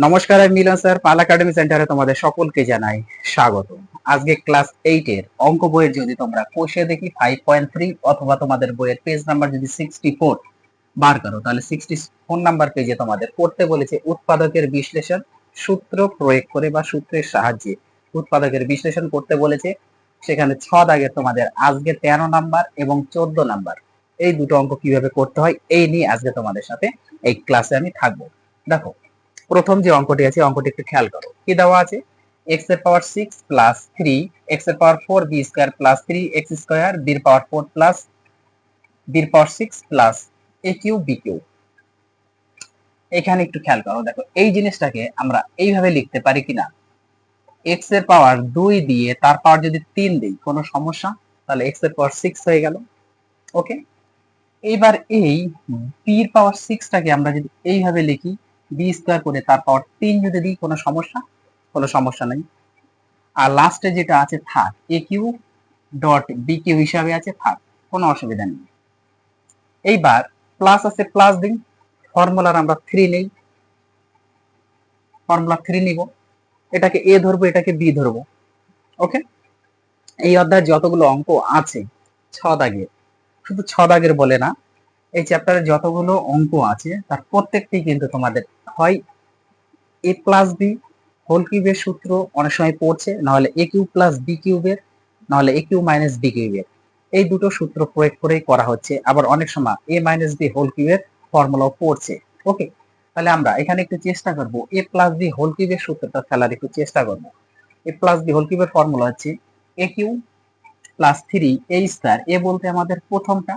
নমস্কার, আমি মিলন স্যার। পাল একাডেমি সেন্টারে তোমাদের সকলকে জানাই স্বাগত। আজকে ক্লাস 8 এর অঙ্ক বইয়ের যদি তোমরা কোষে দেখি 5.3 অথবা তোমাদের বইয়ের পেজ নাম্বার যদি 64 বার করো, তাহলে 64 নাম্বার পেজে তোমাদের পড়তে বলেছে উৎপাদকের বিশ্লেষণ সূত্র প্রয়োগ করে বা সূত্রের সাহায্যে উৎপাদকের বিশ্লেষণ করতে বলেছে। সেখানে 6 দাগের তোমাদের আজকে 13 নাম্বার এবং 14 নাম্বার এই দুটো অঙ্ক কিভাবে করতে হয় এই নিয়ে আজকে তোমাদের সাথে এই ক্লাসে আমি থাকবো। দেখো, প্রথম যে অঙ্কটি আছে অঙ্কটি একটু খেয়াল করো। কি দেওয়া আছে? x এর পাওয়ার 6 প্লাস 3 x এর পাওয়ার 4 b square plus 3 x square b এর পাওয়ার 4 প্লাস b এর পাওয়ার 6 plus a cube b cube. এখানে একটু খেয়াল করো, দেখো এই জিনিসটাকে আমরা এইভাবে লিখতে পারি কিনা। x এর পাওয়ার 2 দিয়ে তার পাওয়ার যদি 3 দেই কোনো সমস্যা? তাহলে x এর পাওয়ার 6 হয়ে গেল। ওকে, এইবার এই b এর পাওয়ার 6 টাকে আমরা যদি এইভাবে লিখি b স্কয়ার করে তার পাওয়ার 3 যদি দিই কোনো সমস্যা? কোনো সমস্যা নেই। আর লাস্টে যেটা আছে থাক এ কিউ ডট বি কিউ হিসাবে আছে, থাক, কোনো অসুবিধা নেই। এইবার প্লাস আছে, প্লাস দিন। ফর্মুলার আমরা 3 নেই, ফর্মুলা 3 নিব। এটাকে এ ধরবো, এটাকে বি ধরবো। ওকে, এই অধ্যায়ে যতগুলো অঙ্ক আছে 6 দাগের, শুধু 6 দাগের বলে না, এই চ্যাপ্টারে যতগুলো অঙ্ক আছে তার প্রত্যেকটি কিন্তু তোমাদের হয় এ প্লাস বি হোল কিউবের সূত্র অনেক সময় পড়ছে, নাহলে এ কিউব প্লাস বি কিউবের, নাহলে এ কিউব মাইনাস বি কিউবের। এই দুটো সূত্র প্রয়োগ করেই করা হচ্ছে। আবার অনেক সময় এ মাইনাস বি হোল কিউবের ফর্মুলাও পড়ছে। ওকে, তাহলে আমরা এখানে একটু চেষ্টা করব এ প্লাস বি হোল কিউবের সূত্রটা ফেলার একটু চেষ্টা করব। এ প্লাস বি হোল কিউবের ফর্মুলা হচ্ছে এ কিউব প্লাস 3 এ স্কয়ার। এ বলতে আমাদের প্রথমটা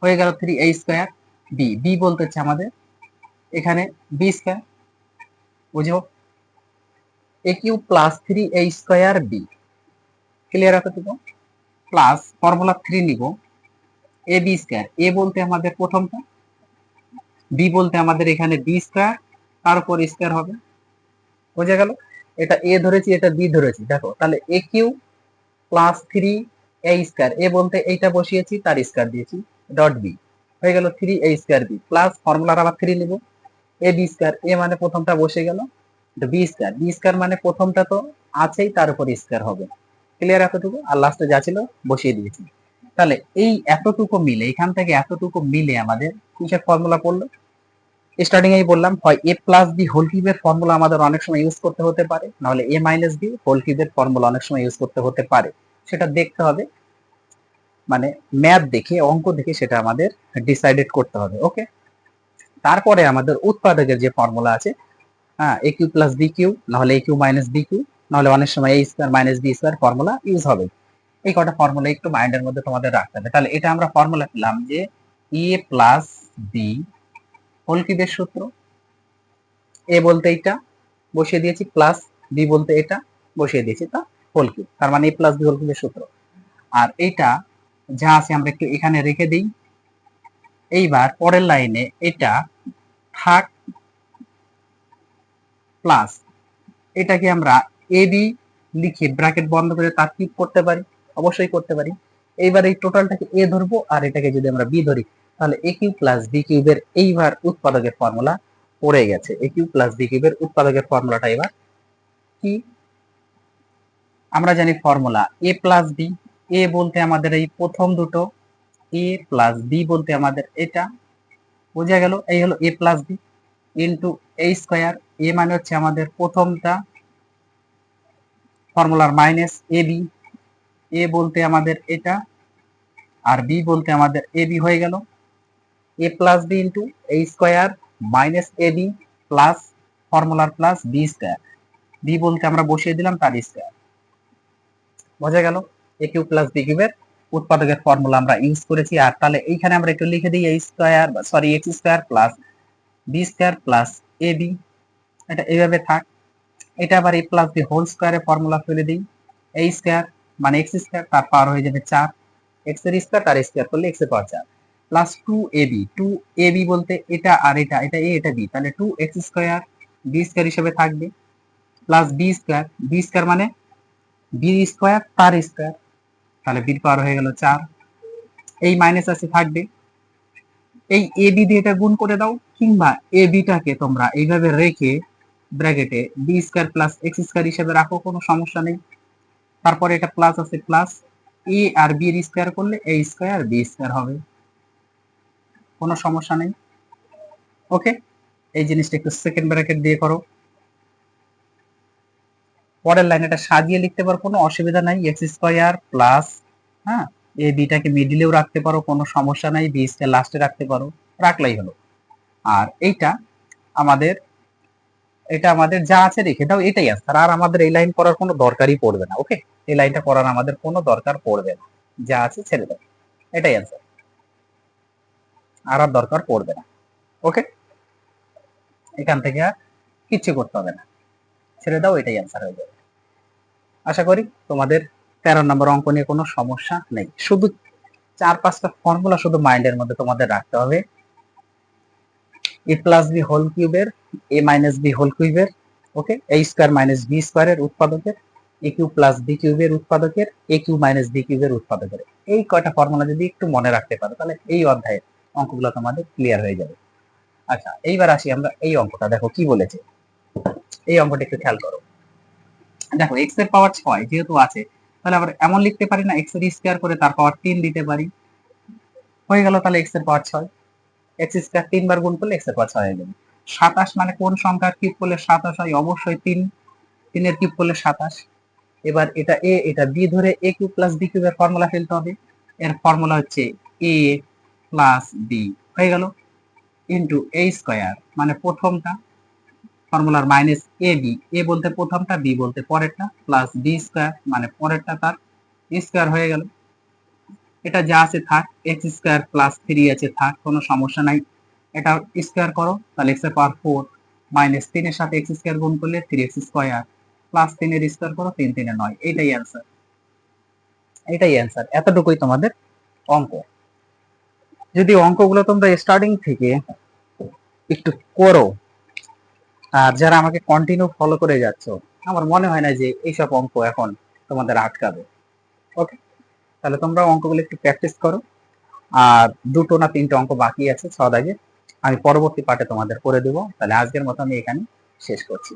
হয়ে গেল 3 এ স্কয়ার। বি বি বলতে হচ্ছে আমাদের এখানে বি স্কয়ার। বুঝো, এ কিউব প্লাস 3 এ স্কয়ার বি। ক্লিয়ার এতটুকু? প্লাস ফর্মুলা 3 নিব এ বি স্কয়ার। এ বলতে আমাদের প্রথমটা, বি বলতে আমাদের এখানে বি স্কয়ার, তার উপর স্কয়ার হবে। বোঝা গেল? এটা এ ধরেছি, এটা বি ধরেছি। দেখো, তাহলে এ কিউ প্লাস 3 এ স্কয়ার। এ বলতে এইটা বসিয়েছি, তার স্কয়ার দিয়েছি, ডট বি হয়ে গেল 3 এ স্কয়ার বি। প্লাস ফর্মুলার আবার 3 নিব এ বি স্কয়ার। এ মানে প্রথমটা বসে গেল, বি স্কয়ার। বি স্কয়ার মানে প্রথমটা তো আছেই, তার উপর স্কয়ার হবে। ক্লিয়ার এতটুকু? আর লাস্টে যা ছিল বসিয়ে দিয়েছি। তাহলে এই এতটুকু মিলে, এখান থেকে এতটুকু মিলে আমাদের কিসের ফর্মুলা পড়লো? স্টার্টিং এই বললাম, হয় এ প্লাস বি হোল কিউবের ফর্মুলা আমাদের অনেক সময় ইউজ করতে হতে পারে, নাহলে এ মাইনাস বি হোল কিউবের ফর্মুলা অনেক সময় ইউজ করতে হতে পারে। সেটা দেখতে হবে, মানে ম্যাথ দেখে, অঙ্ক দেখে সেটা আমাদের ডিসাইডেড করতে হবে। ওকে, তারপরে আমাদের উৎপাদকের যে ফর্মুলা আছে, হ্যাঁ, a q plus b q, নাহলে a q minus b q, নাহলে অনেক সময় a square minus b square formula use হবে। এই কটা ফর্মুলা একটু মাইন্ডের মধ্যে তোমাদের রাখতে হবে। তাহলে এটা আমরা ফর্মুলা পেলাম যে এ প্লাস বি হোল কিউবের সূত্র। এ বলতে এটা বসিয়ে দিয়েছি, প্লাস বি বলতে এটা বসিয়ে দিয়েছি, তা হোল কিউব। তার মানে এ প্লাস বি হোল কিউবের সূত্র। আর এটা যা আছে আমরা একটু এখানে রেখে দিই। এইবার পরের লাইনে এটা থাক, প্লাস এটাকে আমরা এ বি লিখে ব্র্যাকেট বন্ধ করে তার কিউব করতে পারি, অবশ্যই করতে পারি। এইবার এই টোটালটাকে এ ধরবো, আর এটাকে যদি আমরা বি ধরি, তাহলে এ কিউব প্লাস বি কিউবের এইবার উৎপাদকের ফর্মুলা পড়ে গেছে। এ কিউব প্লাস বি কিউবের উৎপাদকের ফর্মুলাটা এবার কি? আমরা জানি ফর্মুলা এ প্লাস বি। এ বলতে আমাদের এই প্রথম দুটো, এ প্লাস বি বলতে আমাদের এটা। বোঝা গেল? এই হলো এ plus b into a square. এ মানে হচ্ছে আমাদের প্রথমটা, ফর্মুলার মাইনাস এ বি। এ বলতে আমাদের এটা, আর বি বলতে আমাদের এ বি হয়ে গেল। A plus b into a square minus a b plus ফর্মুলার প্লাস বি স্কয়ার। বি বলতে আমরা বসিয়ে দিলাম তার স্কয়ার। বোঝা গেল? এ কিউ প্লাস বি কিউবের উৎপাদকের ফর্মুলা আমরা ইউজ করেছি। আর তাহলে এইখানে আমরা একটু লিখে দিই a square, sorry x square plus B square plus a b. এটা এইভাবে থাক। এটা আবার এ প্লাস বি হোল স্কয়ারের ফর্মুলা ফেলে দিই। এ স্কয়ার মানে এক্স স্কয়ার, তার পাওয়ার হয়ে যাবে 4, এক্স এর স্কয়ার তার স্কয়ার করলে এক্স এর পাওয়ার 4 প্লাস 2ab। 2ab বলতে এটা আর এটা, এটা এ এটা বি, তাহলে 2x স্কয়ার বি স্কয়ার হিসেবে থাকবে, plus B square. B square মানে বি স্কয়ার তার স্কয়ার, তাহলে বির পাওয়ার হয়ে গেল 4। এই মাইনাস আছে থাকবে, এই এ বি দিয়ে এটা গুণ করে দাও, কিংবা এ বিটাকে তোমরা এইভাবে রেখে ব্র্যাকেটে b square plus x square হিসেবে রাখো, কোনো সমস্যা নেই। তারপরে এটা প্লাস আছে, প্লাস এ আর বি এর স্কয়ার করলে এ স্কয়ার বি স্কয়ার হবে, কোনো সমস্যা নেই। ওকে, এই জিনিসটা একটু সেকেন্ড ব্র্যাকেট দিয়ে করো। পরের লাইন এটা সাজিয়ে লিখতে পারো, কোনো অসুবিধা নাই। এক্স স্কয়ার প্লাস, হ্যাঁ, এ বিটাকে মিডিলেও রাখতে পারো, কোনো সমস্যা নাই। বি স্কয়ার লাস্টে রাখতে পারো, রাখলেই হলো। আর এটা আমাদের যা আছে রেখে দাও, এটাই আনসার। আর আমাদের এই লাইন করার কোনো দরকারই পড়বে না। ওকে, এই লাইনটা করার আমাদের কোনো দরকার পড়বে না, যা আছে ছেড়ে দাও, এটাই আনসার, আর দরকার পড়বে না। ওকে, এখান থেকে আর কিচ্ছু করতে হবে না, ছেড়ে দাও, এটাই আনসার হয়ে যাবে। আশা করি তোমাদের 13 নম্বর অঙ্ক নিয়ে কোনো সমস্যা নেই। শুধু 4-5টা ফর্মুলা শুধু মাইন্ডের মধ্যে তোমাদের রাখতে হবে। এ প্লাস বি হোল কিউবের, এ মাইনাস বি হোল কিউবের, ওকে, এ স্কয়ার মাইনাস বি স্কয়ারের উৎপাদকের, এ কিউ প্লাস বি কিউবের উৎপাদকের, এ কিউ মাইনাস বি কিউবের উৎপাদকের। এই কয়টা ফর্মুলা যদি একটু মনে রাখতে পারো, তাহলে এই অধ্যায়ের অঙ্কগুলো তোমাদের ক্লিয়ার হয়ে যাবে। আচ্ছা, এইবার আসি আমরা এই অঙ্কটা, দেখো কি বলেছে। এই অঙ্কটা একটু খেয়াল করো। দেখো এক্স এর পাওয়ার 6 যেহেতু আছে, তাহলে আবার এমন লিখতে পারি না, এক্স এর স্কয়ার করে তার পাওয়ার 3 দিতে পারি, হয়ে গেল। তাহলে এক্স এর পাওয়ার 6, এক্স স্কয়ার 3 বার গুণ করলে এক্স এর পাওয়ার 6 হয়ে যাবে। 27 মানে কোন সংখ্যার কিউব করলে 27 হয়? অবশ্যই 3, 3 এর কিউব করলে 27। এবার এটা এ এটা বি ধরে এ কিউব প্লাস বি কিউবের ফর্মুলা ফেলতে হবে। এর ফর্মুলা হচ্ছে এ প্লাস বি, হয়ে গেল, ইনটু এ স্কয়ার মানে প্রথমটা, ফর্মুলার মাইনাস এ বি, এ বলতে প্রথমটা, বি বলতে পরেরটা, প্লাস বি স্কয়ার মানে পরেরটা তার স্কয়ার, হয়ে গেল। এটা যা আছে থাক, এক্স স্কয়ার প্লাস 3 আছে থাক, কোনো সমস্যা নাই। এটা স্কয়ার করো, তাহলে এক্স এর পাওয়ার 4 মাইনাস 3 এর সাথে এক্স স্কয়ার গুণ করলে 3x স্কয়ার, প্লাস 3 এর স্কয়ার করো, 3 3 এ 9, এটাই অ্যান্সার, এটাই অ্যান্সার। এতটুকুই তোমাদের অঙ্ক। যদি অঙ্কগুলো তোমরা স্টার্টিং থেকে একটু করো, আর যারা আমাকে কন্টিনিউ ফলো করে যাচ্ছ, আমার মনে হয় না যে এইসব অঙ্ক এখন তোমাদের আটকাবে। ওকে, তাহলে তোমরা অঙ্কগুলো একটু প্র্যাকটিস করো। আর 2টো না 3টে অঙ্ক বাকি আছে 6 দাগে, আমি পরবর্তী পার্টে তোমাদের করে দেবো। তাহলে আজকের মতো আমি এখানে শেষ করছি।